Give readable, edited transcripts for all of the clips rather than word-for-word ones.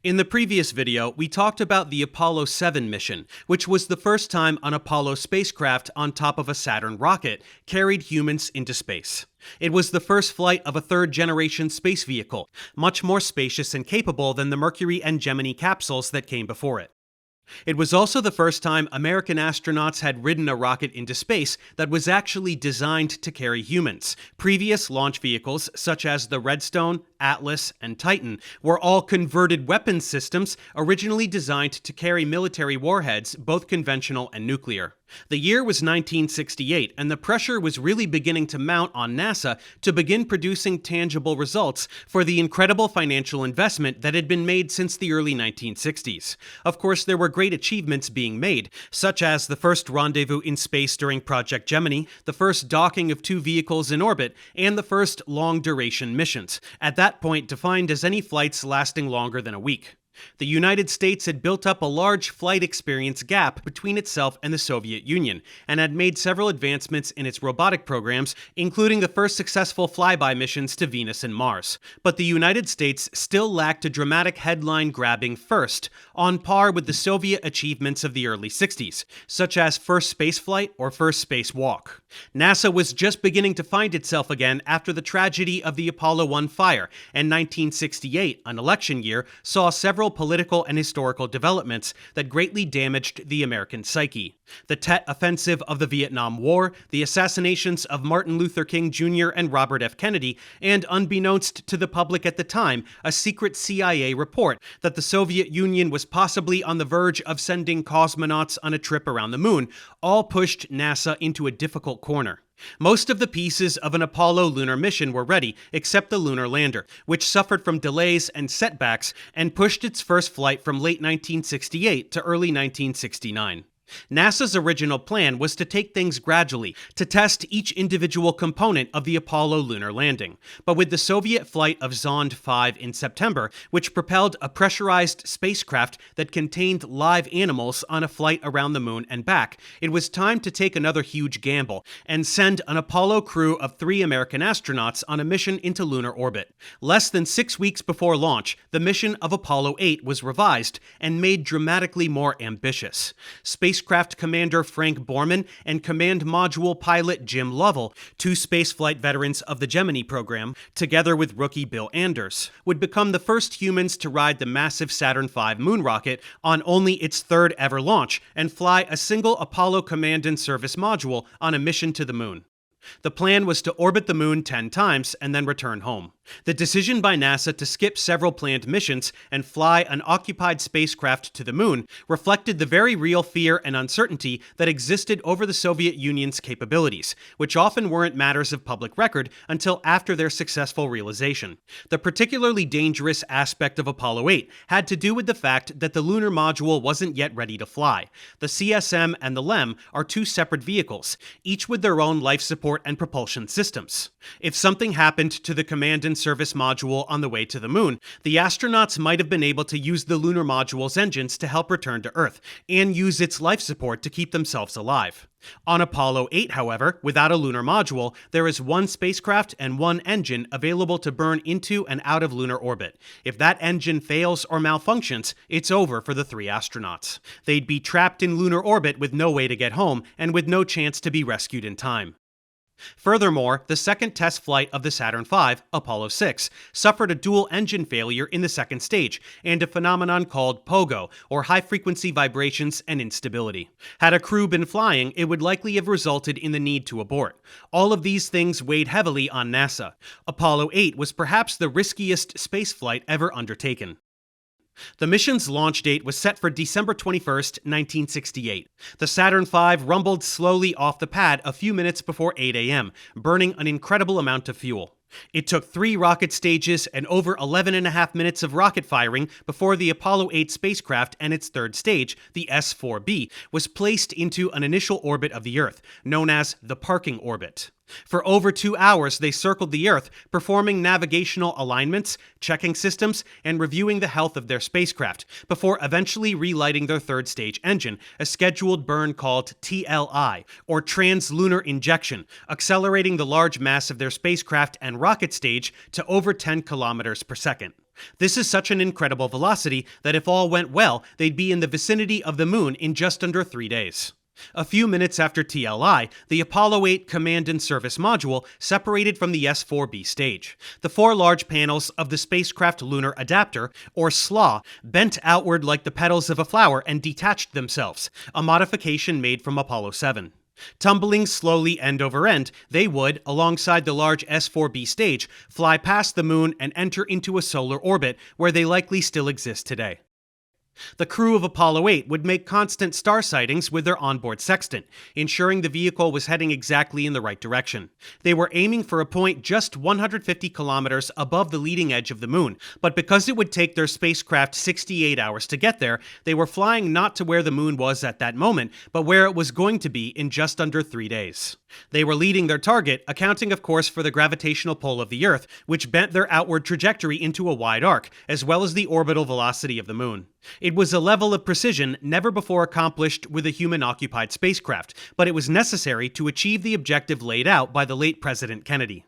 In the previous video, we talked about the Apollo 7 mission, which was the first time an Apollo spacecraft on top of a Saturn rocket carried humans into space. It was the first flight of a third-generation space vehicle, much more spacious and capable than the Mercury and Gemini capsules that came before it. It was also the first time American astronauts had ridden a rocket into space that was actually designed to carry humans. Previous launch vehicles, such as the Redstone, Atlas, and Titan, were all converted weapons systems originally designed to carry military warheads, both conventional and nuclear. The year was 1968, and the pressure was really beginning to mount on NASA to begin producing tangible results for the incredible financial investment that had been made since the early 1960s. Of course, there were great achievements being made, such as the first rendezvous in space during Project Gemini, the first docking of two vehicles in orbit, and the first long-duration missions, at that point defined as any flights lasting longer than a week. The United States had built up a large flight experience gap between itself and the Soviet Union, and had made several advancements in its robotic programs, including the first successful flyby missions to Venus and Mars. But the United States still lacked a dramatic headline-grabbing first, on par with the Soviet achievements of the early 60s, such as first spaceflight or first spacewalk. NASA was just beginning to find itself again after the tragedy of the Apollo 1 fire, and 1968, an election year, saw several political and historical developments that greatly damaged the American psyche. The Tet Offensive of the Vietnam War, the assassinations of Martin Luther King Jr. and Robert F. Kennedy, and unbeknownst to the public at the time, a secret CIA report that the Soviet Union was possibly on the verge of sending cosmonauts on a trip around the moon, all pushed NASA into a difficult corner. Most of the pieces of an Apollo lunar mission were ready, except the lunar lander, which suffered from delays and setbacks and pushed its first flight from late 1968 to early 1969. NASA's original plan was to take things gradually, to test each individual component of the Apollo lunar landing. But with the Soviet flight of Zond 5 in September, which propelled a pressurized spacecraft that contained live animals on a flight around the moon and back, it was time to take another huge gamble and send an Apollo crew of 3 American astronauts on a mission into lunar orbit. Less than 6 weeks before launch, the mission of Apollo 8 was revised and made dramatically more ambitious. Spacecraft Commander Frank Borman and Command Module Pilot Jim Lovell, 2 spaceflight veterans of the Gemini program, together with rookie Bill Anders, would become the first humans to ride the massive Saturn V moon rocket on only its 3rd ever launch and fly a single Apollo Command and Service module on a mission to the moon. The plan was to orbit the moon 10 times and then return home. The decision by NASA to skip several planned missions and fly an occupied spacecraft to the moon reflected the very real fear and uncertainty that existed over the Soviet Union's capabilities, which often weren't matters of public record until after their successful realization. The particularly dangerous aspect of Apollo 8 had to do with the fact that the lunar module wasn't yet ready to fly. The CSM and the LEM are 2 separate vehicles, each with their own life support and propulsion systems. If something happened to the Command and Service module on the way to the moon, the astronauts might have been able to use the lunar module's engines to help return to Earth, and use its life support to keep themselves alive. On Apollo 8, however, without a lunar module, there is 1 spacecraft and 1 engine available to burn into and out of lunar orbit. If that engine fails or malfunctions, it's over for the 3 astronauts. They'd be trapped in lunar orbit with no way to get home, and with no chance to be rescued in time. Furthermore, the second test flight of the Saturn V, Apollo 6, suffered a dual engine failure in the second stage, and a phenomenon called POGO, or high-frequency vibrations and instability. Had a crew been flying, it would likely have resulted in the need to abort. All of these things weighed heavily on NASA. Apollo 8 was perhaps the riskiest spaceflight ever undertaken. The mission's launch date was set for December 21, 1968. The Saturn V rumbled slowly off the pad a few minutes before 8 a.m., burning an incredible amount of fuel. It took 3 rocket stages and over 11.5 minutes of rocket firing before the Apollo 8 spacecraft and its 3rd stage, the S-4B, was placed into an initial orbit of the Earth, known as the parking orbit. For over 2 hours, they circled the Earth, performing navigational alignments, checking systems, and reviewing the health of their spacecraft, before eventually relighting their 3rd stage engine, a scheduled burn called TLI, or Trans-Lunar Injection, accelerating the large mass of their spacecraft and rocket stage to over 10 kilometers per second. This is such an incredible velocity that if all went well, they'd be in the vicinity of the moon in just under 3 days. A few minutes after TLI, the Apollo 8 Command and Service Module separated from the S-4B stage. The 4 large panels of the spacecraft lunar adapter, or SLA, bent outward like the petals of a flower and detached themselves, a modification made from Apollo 7. Tumbling slowly end over end, they would, alongside the large S-4B stage, fly past the moon and enter into a solar orbit where they likely still exist today. The crew of Apollo 8 would make constant star sightings with their onboard sextant, ensuring the vehicle was heading exactly in the right direction. They were aiming for a point just 150 kilometers above the leading edge of the moon, but because it would take their spacecraft 68 hours to get there, they were flying not to where the moon was at that moment, but where it was going to be in just under 3 days. They were leading their target, accounting of course for the gravitational pull of the Earth, which bent their outward trajectory into a wide arc, as well as the orbital velocity of the moon. It was a level of precision never before accomplished with a human-occupied spacecraft, but it was necessary to achieve the objective laid out by the late President Kennedy.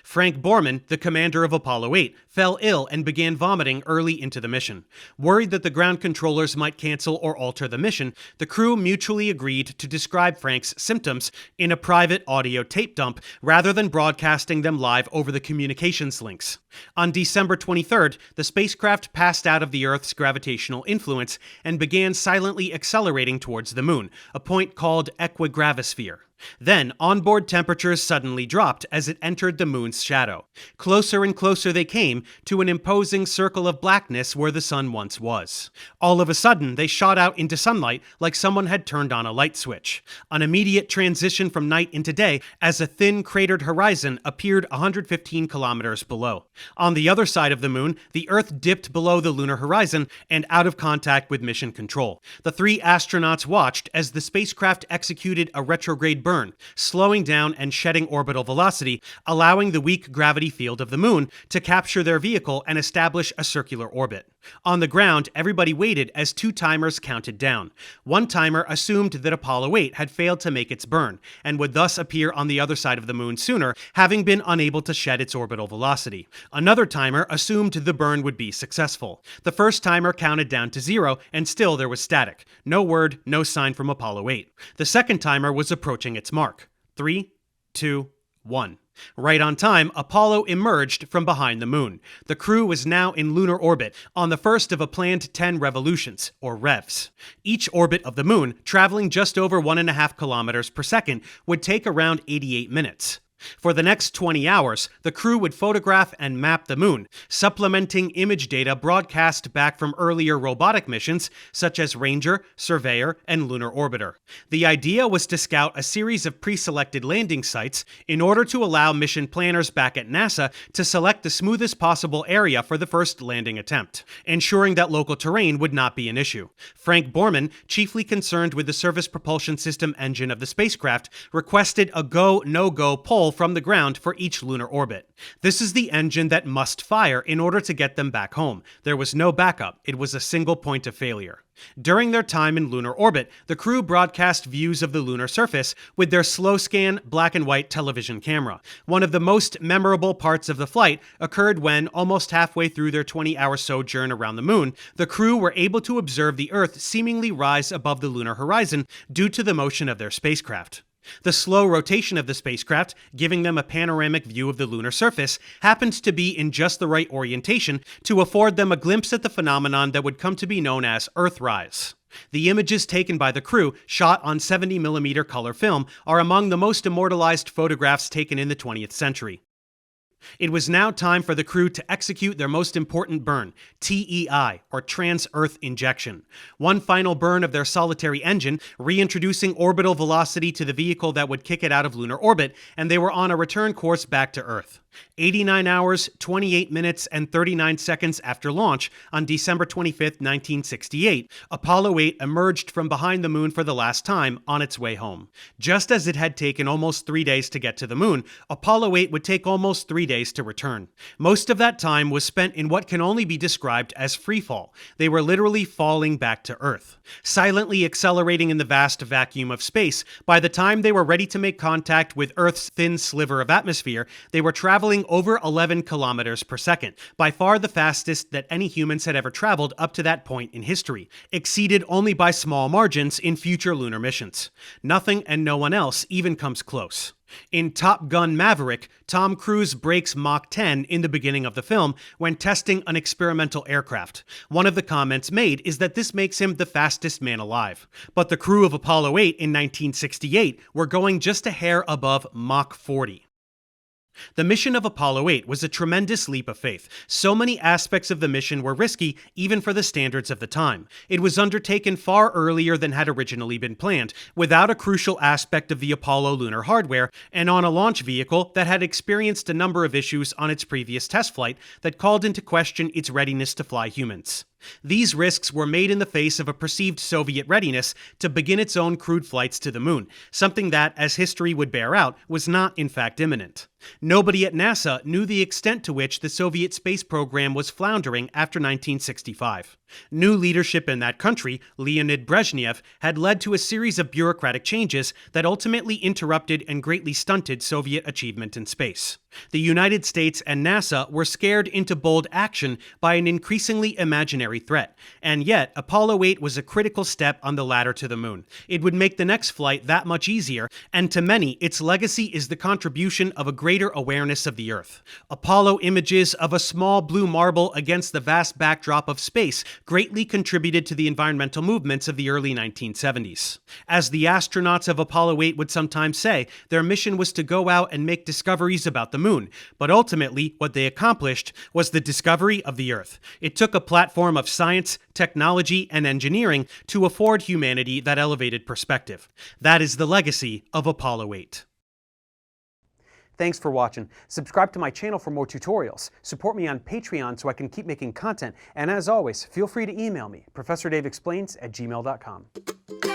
Frank Borman, the commander of Apollo 8, fell ill and began vomiting early into the mission. Worried that the ground controllers might cancel or alter the mission, the crew mutually agreed to describe Frank's symptoms in a private audio tape dump rather than broadcasting them live over the communications links. On December 23rd, the spacecraft passed out of the Earth's gravitational influence and began silently accelerating towards the moon, a point called equigravisphere. Then, onboard temperatures suddenly dropped as it entered the moon's shadow. Closer and closer they came to an imposing circle of blackness where the sun once was. All of a sudden, they shot out into sunlight like someone had turned on a light switch. An immediate transition from night into day as a thin, cratered horizon appeared 115 kilometers below. On the other side of the moon, the Earth dipped below the lunar horizon and out of contact with mission control. The 3 astronauts watched as the spacecraft executed a retrograde burn, slowing down and shedding orbital velocity, allowing the weak gravity field of the moon to capture their vehicle and establish a circular orbit. On the ground, everybody waited as 2 timers counted down. One timer assumed that Apollo 8 had failed to make its burn, and would thus appear on the other side of the moon sooner, having been unable to shed its orbital velocity. Another timer assumed the burn would be successful. The first timer counted down to 0, and still there was static. No word, no sign from Apollo 8. The second timer was approaching its mark. 3, 2, 1. Right on time, Apollo emerged from behind the moon. The crew was now in lunar orbit, on the first of a planned 10 revolutions, or revs. Each orbit of the moon, traveling just over 1.5 kilometers per second, would take around 88 minutes. For the next 20 hours, the crew would photograph and map the moon, supplementing image data broadcast back from earlier robotic missions such as Ranger, Surveyor, and Lunar Orbiter. The idea was to scout a series of pre-selected landing sites in order to allow mission planners back at NASA to select the smoothest possible area for the first landing attempt, ensuring that local terrain would not be an issue. Frank Borman, chiefly concerned with the Service Propulsion System engine of the spacecraft, requested a go, no-go poll from the ground for each lunar orbit. This is the engine that must fire in order to get them back home. There was no backup. It was a single point of failure. During their time in lunar orbit, the crew broadcast views of the lunar surface with their slow-scan, black-and-white television camera. One of the most memorable parts of the flight occurred when, almost halfway through their 20-hour sojourn around the moon, the crew were able to observe the Earth seemingly rise above the lunar horizon due to the motion of their spacecraft. The slow rotation of the spacecraft, giving them a panoramic view of the lunar surface, happened to be in just the right orientation to afford them a glimpse at the phenomenon that would come to be known as Earthrise. The images taken by the crew, shot on 70mm color film, are among the most immortalized photographs taken in the 20th century. It was now time for the crew to execute their most important burn, TEI, or Trans-Earth Injection. One final burn of their solitary engine, reintroducing orbital velocity to the vehicle that would kick it out of lunar orbit, and they were on a return course back to Earth. 89 hours, 28 minutes, and 39 seconds after launch on December 25, 1968, Apollo 8 emerged from behind the moon for the last time on its way home. Just as it had taken almost 3 days to get to the moon, Apollo 8 would take almost 3 days days to return. Most of that time was spent in what can only be described as freefall. They were literally falling back to Earth, silently accelerating in the vast vacuum of space. By the time they were ready to make contact with Earth's thin sliver of atmosphere, they were traveling over 11 kilometers per second, by far the fastest that any humans had ever traveled up to that point in history, exceeded only by small margins in future lunar missions. Nothing and no one else even comes close. In Top Gun: Maverick, Tom Cruise breaks Mach 10 in the beginning of the film when testing an experimental aircraft. One of the comments made is that this makes him the fastest man alive. But the crew of Apollo 8 in 1968 were going just a hair above Mach 40. The mission of Apollo 8 was a tremendous leap of faith. So many aspects of the mission were risky, even for the standards of the time. It was undertaken far earlier than had originally been planned, without a crucial aspect of the Apollo lunar hardware, and on a launch vehicle that had experienced a number of issues on its previous test flight that called into question its readiness to fly humans. These risks were made in the face of a perceived Soviet readiness to begin its own crewed flights to the moon, something that, as history would bear out, was not in fact imminent. Nobody at NASA knew the extent to which the Soviet space program was floundering after 1965. New leadership in that country, Leonid Brezhnev, had led to a series of bureaucratic changes that ultimately interrupted and greatly stunted Soviet achievement in space. The United States and NASA were scared into bold action by an increasingly imaginary threat, and yet Apollo 8 was a critical step on the ladder to the moon. It would make the next flight that much easier, and to many, its legacy is the contribution of a greater awareness of the Earth. Apollo images of a small blue marble against the vast backdrop of space greatly contributed to the environmental movements of the early 1970s. As the astronauts of Apollo 8 would sometimes say, their mission was to go out and make discoveries about the moon, but ultimately what they accomplished was the discovery of the Earth. It took a platform of science, technology, and engineering to afford humanity that elevated perspective. That is the legacy of Apollo 8. Thanks for watching. Subscribe to my channel for more tutorials. Support me on Patreon so I can keep making content. And as always, feel free to email me, ProfessorDaveExplains@gmail.com.